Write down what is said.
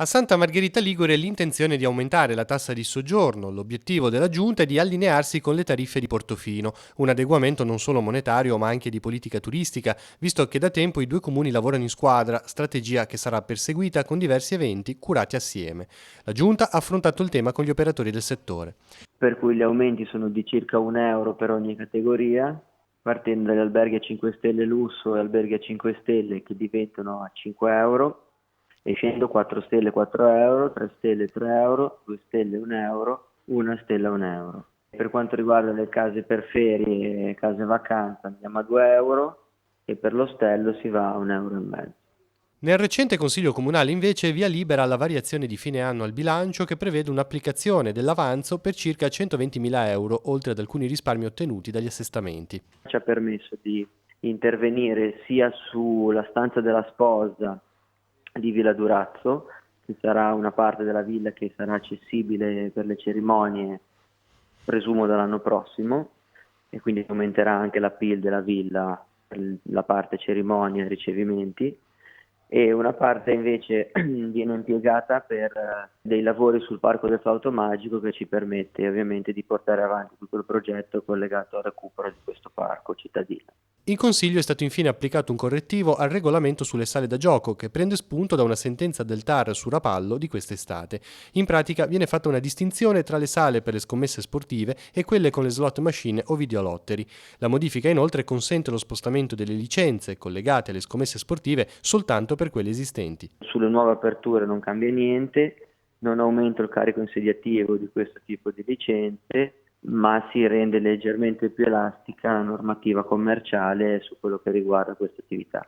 A Santa Margherita Ligure l'intenzione è di aumentare la tassa di soggiorno. L'obiettivo della giunta è di allinearsi con le tariffe di Portofino, un adeguamento non solo monetario ma anche di politica turistica, visto che da tempo i due comuni lavorano in squadra, strategia che sarà perseguita con diversi eventi curati assieme. La giunta ha affrontato il tema con gli operatori del settore. Per cui gli aumenti sono di circa 1 € per ogni categoria, partendo dagli alberghi a 5 stelle lusso e alberghi a 5 stelle che diventano a 5 € e scendo 4 stelle 4 €, 3 stelle 3 €, 2 stelle 1 €, 1 stella 1 €. Per quanto riguarda le case per ferie e case vacanza andiamo a 2 € e per l'ostello si va a 1,50 €. Nel recente Consiglio Comunale invece via libera alla variazione di fine anno al bilancio che prevede un'applicazione dell'avanzo per circa 120.000 euro, oltre ad alcuni risparmi ottenuti dagli assestamenti. Ci ha permesso di intervenire sia sulla stanza della sposa di Villa Durazzo, che sarà una parte della villa che sarà accessibile per le cerimonie, presumo dall'anno prossimo, e quindi aumenterà anche l'appeal della villa per la parte cerimonie e ricevimenti, e una parte invece viene impiegata per dei lavori sul Parco del Flauto Magico, che ci permette ovviamente di portare avanti tutto il progetto collegato al recupero di questo parco cittadino. In Consiglio è stato infine applicato un correttivo al regolamento sulle sale da gioco che prende spunto da una sentenza del TAR su Rapallo di quest'estate. In pratica viene fatta una distinzione tra le sale per le scommesse sportive e quelle con le slot machine o videolottery. La modifica inoltre consente lo spostamento delle licenze collegate alle scommesse sportive soltanto per quelle esistenti. Sulle nuove aperture non cambia niente, non aumenta il carico insediativo di questo tipo di licenze, ma si rende leggermente più elastica la normativa commerciale su quello che riguarda questa attività.